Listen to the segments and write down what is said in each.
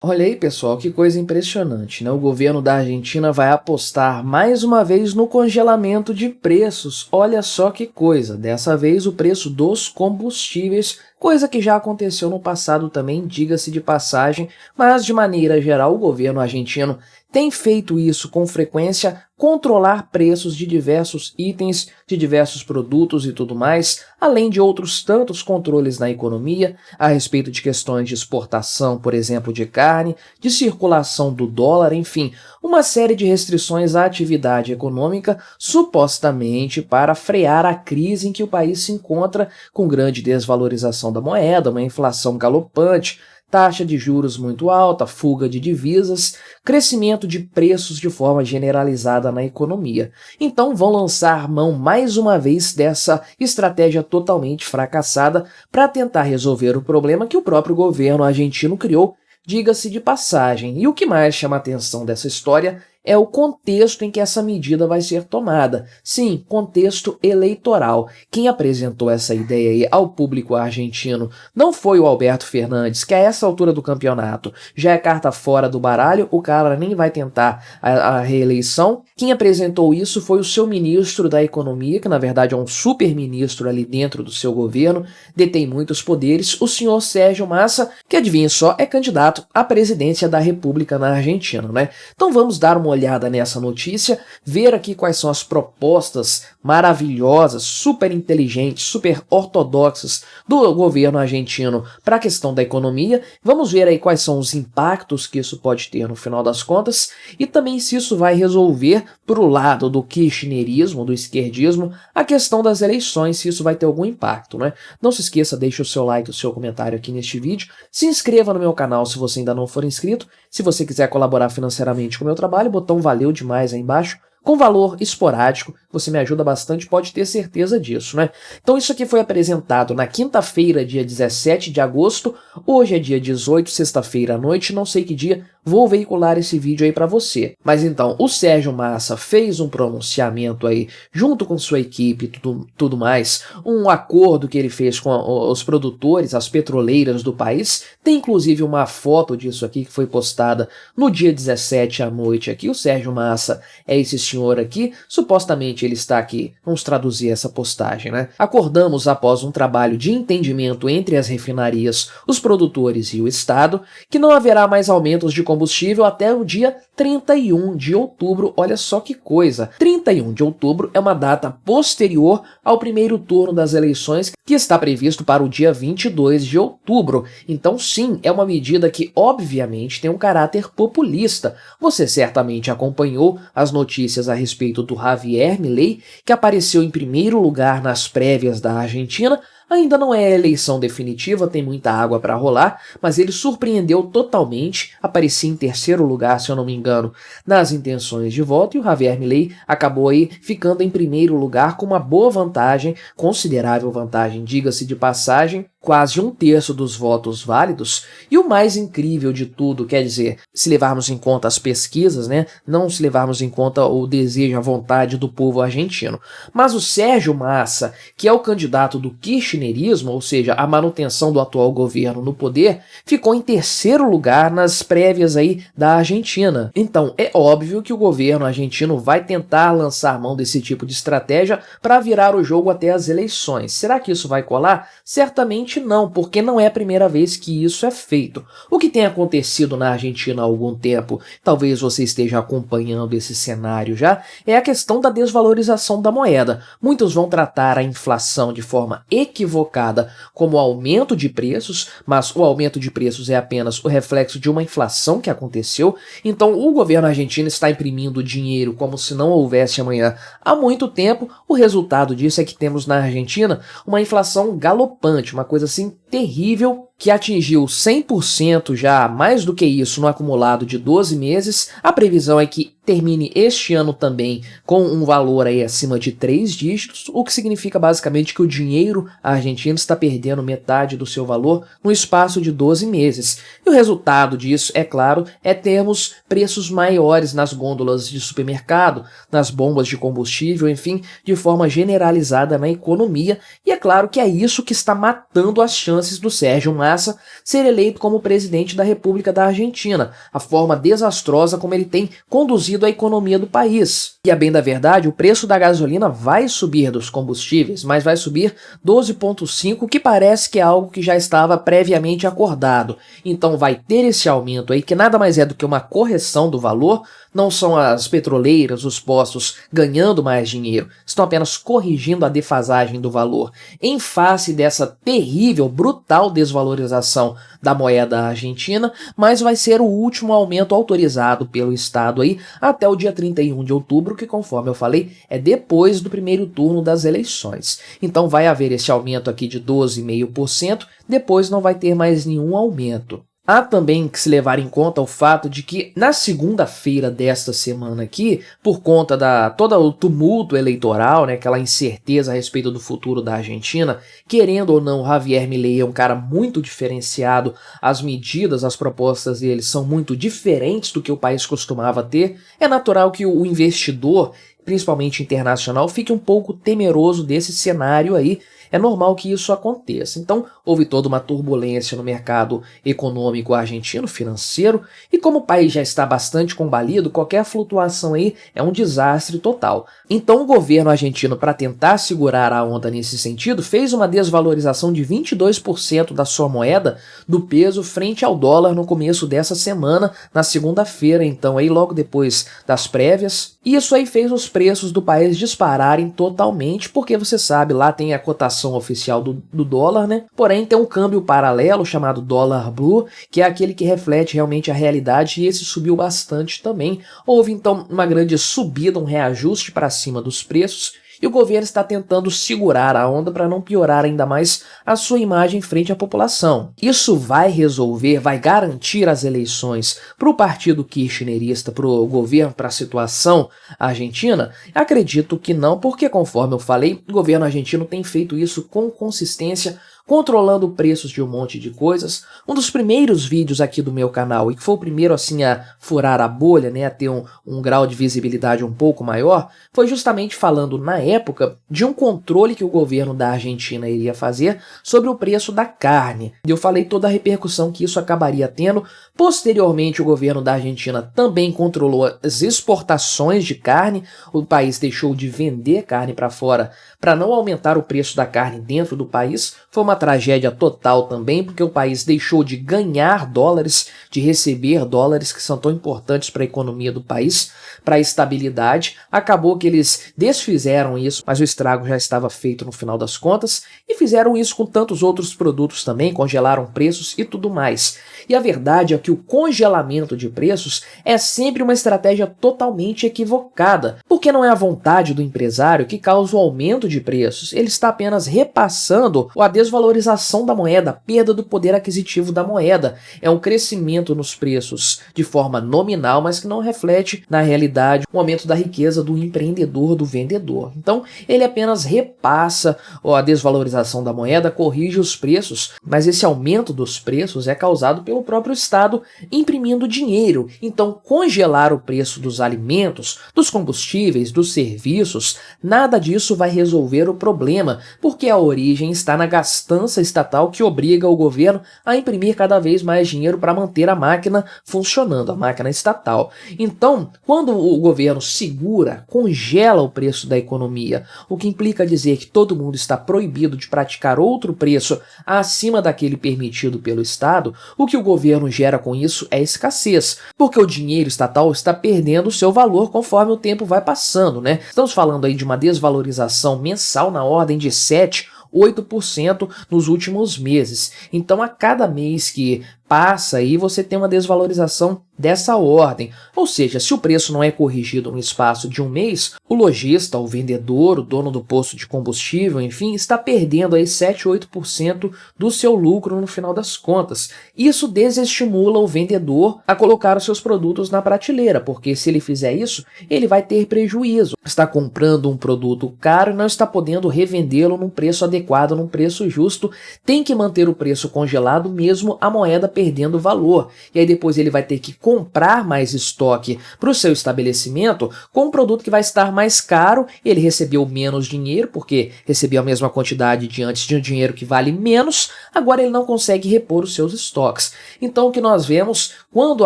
Olha aí, pessoal, que coisa impressionante, né? O governo da Argentina vai apostar mais uma vez no congelamento de preços. Olha só que coisa, dessa vez o preço dos combustíveis, coisa que já aconteceu no passado também, diga-se de passagem, mas de maneira geral o governo argentino tem feito isso com frequência, controlar preços de diversos itens, de diversos produtos e tudo mais, além de outros tantos controles na economia, a respeito de questões de exportação, por exemplo, de carne, de circulação do dólar, enfim, uma série de restrições à atividade econômica, supostamente para frear a crise em que o país se encontra, com grande desvalorização da moeda, uma inflação galopante, taxa de juros muito alta, fuga de divisas, crescimento de preços de forma generalizada na economia. Então vão lançar mão mais uma vez dessa estratégia totalmente fracassada para tentar resolver o problema que o próprio governo argentino criou, diga-se de passagem. E o que mais chama a atenção dessa história é o contexto em que essa medida vai ser tomada. Sim, contexto eleitoral. Quem apresentou essa ideia aí ao público argentino não foi o Alberto Fernandes, que a essa altura do campeonato já é carta fora do baralho, o cara nem vai tentar a reeleição. Quem apresentou isso foi o seu ministro da Economia, que na verdade é um super-ministro ali dentro do seu governo, detém muitos poderes, o senhor Sérgio Massa, que adivinha só, é candidato à presidência da República na Argentina, né? Então vamos dar uma olhada nessa notícia, ver aqui quais são as propostas maravilhosas, super inteligentes, super ortodoxas do governo argentino para a questão da economia. Vamos ver aí quais são os impactos que isso pode ter no final das contas e também se isso vai resolver para o lado do kirchnerismo, do esquerdismo, a questão das eleições, se isso vai ter algum impacto, né? Não se esqueça, deixe o seu like, o seu comentário aqui neste vídeo, se inscreva no meu canal se você ainda não for inscrito, se você quiser colaborar financeiramente com o meu trabalho, botão valeu demais aí embaixo, com valor esporádico, você me ajuda bastante, pode ter certeza disso, né? Então isso aqui foi apresentado na quinta-feira, dia 17 de agosto, hoje é dia 18, sexta-feira à noite, não sei que dia, vou veicular esse vídeo aí para você. Mas então, o Sérgio Massa fez um pronunciamento aí, junto com sua equipe e tudo mais, um acordo que ele fez com os produtores, as petroleiras do país, tem inclusive uma foto disso aqui que foi postada no dia 17 à noite aqui, o Sérgio Massa é esse senhor aqui, supostamente ele está aqui, vamos traduzir essa postagem, né? Acordamos após um trabalho de entendimento entre as refinarias, os produtores e o Estado, que não haverá mais aumentos de combustível até o dia 31 de outubro, olha só que coisa, 31 de outubro é uma data posterior ao primeiro turno das eleições, que está previsto para o dia 22 de outubro, então sim, é uma medida que obviamente tem um caráter populista, você certamente acompanhou as notícias a respeito do Javier Milei, que apareceu em primeiro lugar nas prévias da Argentina. Ainda não é a eleição definitiva, tem muita água para rolar, mas ele surpreendeu totalmente, aparecia em terceiro lugar, se eu não me engano, nas intenções de voto, e o Javier Milei acabou aí ficando em primeiro lugar com uma boa vantagem, considerável vantagem, diga-se de passagem, quase um terço dos votos válidos, e o mais incrível de tudo, quer dizer, se levarmos em conta as pesquisas, né, não se levarmos em conta o desejo, a vontade do povo argentino, mas o Sérgio Massa, que é o candidato do kirchnerismo, ou seja, a manutenção do atual governo no poder, ficou em terceiro lugar nas prévias aí da Argentina. Então, é óbvio que o governo argentino vai tentar lançar mão desse tipo de estratégia para virar o jogo até as eleições. Será que isso vai colar? Certamente não, porque não é a primeira vez que isso é feito. O que tem acontecido na Argentina há algum tempo, talvez você esteja acompanhando esse cenário já, é a questão da desvalorização da moeda. Muitos vão tratar a inflação de forma equivocada como aumento de preços, mas o aumento de preços é apenas o reflexo de uma inflação que aconteceu, então o governo argentino está imprimindo dinheiro como se não houvesse amanhã há muito tempo. O resultado disso é que temos na Argentina uma inflação galopante, uma coisa assim terrível, que atingiu 100% já, mais do que isso, no acumulado de 12 meses. A previsão é que termine este ano também com um valor aí acima de 3 dígitos, o que significa basicamente que o dinheiro argentino está perdendo metade do seu valor no espaço de 12 meses. E o resultado disso, é claro, é termos preços maiores nas gôndolas de supermercado, nas bombas de combustível, enfim, de forma generalizada na economia. E é claro que é isso que está matando as chances chances do Sérgio Massa ser eleito como presidente da República da Argentina, a forma desastrosa como ele tem conduzido a economia do país. E a bem da verdade, o preço da gasolina vai subir dos combustíveis, mas vai subir 12,5, que parece que é algo que já estava previamente acordado. Então vai ter esse aumento aí, que nada mais é do que uma correção do valor. Não são as petroleiras, os postos ganhando mais dinheiro, estão apenas corrigindo a defasagem do valor em face dessa terrível, brutal desvalorização da moeda argentina, mas vai ser o último aumento autorizado pelo Estado aí até o dia 31 de outubro, que, conforme eu falei, é depois do primeiro turno das eleições. Então vai haver esse aumento aqui de 12,5%, depois não vai ter mais nenhum aumento. Há também que se levar em conta o fato de que na segunda-feira desta semana aqui, por conta da todo o tumulto eleitoral, né, aquela incerteza a respeito do futuro da Argentina, querendo ou não, Javier Milei é um cara muito diferenciado, as medidas, as propostas dele são muito diferentes do que o país costumava ter, é natural que o investidor, principalmente internacional, fique um pouco temeroso desse cenário aí. É normal que isso aconteça. Então, houve toda uma turbulência no mercado econômico argentino, financeiro, e como o país já está bastante combalido, qualquer flutuação aí é um desastre total. Então, o governo argentino, para tentar segurar a onda nesse sentido, fez uma desvalorização de 22% da sua moeda, do peso, frente ao dólar no começo dessa semana, na segunda-feira, então, aí logo depois das prévias. E isso aí fez os preços do país dispararem totalmente, porque você sabe, lá tem a cotação oficial do dólar, né? Porém, tem um câmbio paralelo chamado dólar blue, que é aquele que reflete realmente a realidade, e esse subiu bastante também. Houve então uma grande subida, um reajuste para cima dos preços, e o governo está tentando segurar a onda para não piorar ainda mais a sua imagem frente à população. Isso vai resolver, vai garantir as eleições para o partido kirchnerista, para o governo, para a situação argentina? Acredito que não, porque conforme eu falei, o governo argentino tem feito isso com consistência, controlando preços de um monte de coisas. Um dos primeiros vídeos aqui do meu canal, e que foi o primeiro assim a furar a bolha, né, a ter um grau de visibilidade um pouco maior, foi justamente falando na época de um controle que o governo da Argentina iria fazer sobre o preço da carne. E eu falei toda a repercussão que isso acabaria tendo. Posteriormente, o governo da Argentina também controlou as exportações de carne. O país deixou de vender carne para fora para não aumentar o preço da carne dentro do país. Foi uma tragédia total também, porque o país deixou de ganhar dólares, de receber dólares que são tão importantes para a economia do país, para a estabilidade. Acabou que eles desfizeram isso, mas o estrago já estava feito no final das contas, e fizeram isso com tantos outros produtos também, congelaram preços e tudo mais. E a verdade é que o congelamento de preços é sempre uma estratégia totalmente equivocada, porque não é a vontade do empresário que causa o aumento de preços, ele está apenas repassando a desvalorização da moeda, a perda do poder aquisitivo da moeda. É um crescimento nos preços de forma nominal, mas que não reflete na realidade o aumento da riqueza do empreendedor, do vendedor. Então, ele apenas repassa a desvalorização da moeda, corrige os preços, mas esse aumento dos preços é causado pelo próprio Estado imprimindo dinheiro. Então, congelar o preço dos alimentos, dos combustíveis, dos serviços, nada disso vai resolver o problema, porque a origem está na gastança estatal que obriga o governo a imprimir cada vez mais dinheiro para manter a máquina funcionando, a máquina estatal. Então, quando o governo segura, congela o preço da economia, o que implica dizer que todo mundo está proibido de praticar outro preço acima daquele permitido pelo Estado, o que o governo gera com isso é escassez, porque o dinheiro estatal está perdendo o seu valor conforme o tempo vai passando, né? Estamos falando aí de uma desvalorização mensal na ordem de 8% nos últimos meses. Então, a cada mês que passa aí, você tem uma desvalorização dessa ordem. Ou seja, se o preço não é corrigido no espaço de um mês, o lojista, o vendedor, o dono do posto de combustível, enfim, está perdendo aí 8% do seu lucro no final das contas. Isso desestimula o vendedor a colocar os seus produtos na prateleira, porque se ele fizer isso, ele vai ter prejuízo. Está comprando um produto caro e não está podendo revendê-lo num preço adequado, num preço justo, tem que manter o preço congelado mesmo a moeda perdendo valor. E aí depois ele vai ter que comprar mais estoque para o seu estabelecimento com um produto que vai estar mais caro, ele recebeu menos dinheiro, porque recebeu a mesma quantidade de antes de um dinheiro que vale menos, agora ele não consegue repor os seus estoques. Então o que nós vemos quando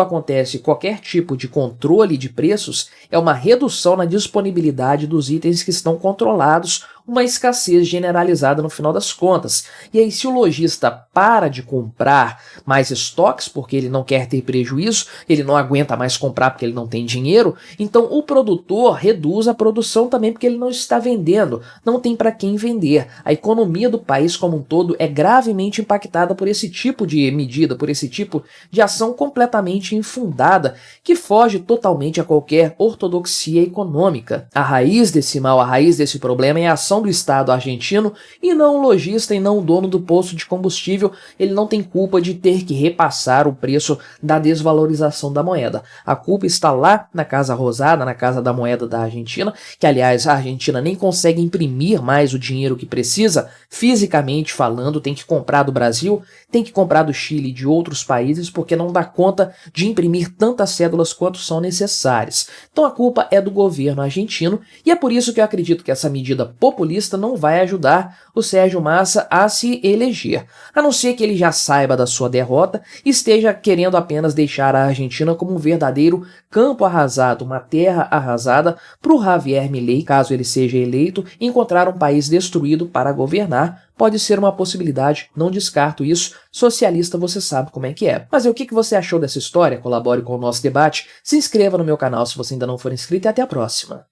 acontece qualquer tipo de controle de preços é uma redução na disponibilidade dos itens que estão controlados, uma escassez generalizada no final das contas. E aí, se o lojista para de comprar mais estoques porque ele não quer ter prejuízo, ele não aguenta mais comprar porque ele não tem dinheiro, então o produtor reduz a produção também porque ele não está vendendo, não tem para quem vender. A economia do país como um todo é gravemente impactada por esse tipo de medida, por esse tipo de ação completamente infundada, que foge totalmente a qualquer ortodoxia econômica. A raiz desse mal, a raiz desse problema é a ação do Estado argentino e não o lojista e não o dono do posto de combustível. Ele não tem culpa de ter que repassar o preço da desvalorização da moeda. A culpa está lá na Casa Rosada, na Casa da Moeda da Argentina, que aliás a Argentina nem consegue imprimir mais o dinheiro que precisa, fisicamente falando, tem que comprar do Brasil, tem que comprar do Chile e de outros países porque não dá conta de imprimir tantas cédulas quanto são necessárias. Então a culpa é do governo argentino e é por isso que eu acredito que essa medida populista não vai ajudar o Sérgio Massa a se eleger, a não ser que ele já saiba da sua derrota e esteja querendo apenas deixar a Argentina como um verdadeiro campo arrasado, uma terra arrasada para o Javier Milei, caso ele seja eleito, encontrar um país destruído para governar. Pode ser uma possibilidade, não descarto isso. Socialista você sabe como é que é. Mas e o que você achou dessa história? Colabore com o nosso debate, se inscreva no meu canal se você ainda não for inscrito e até a próxima.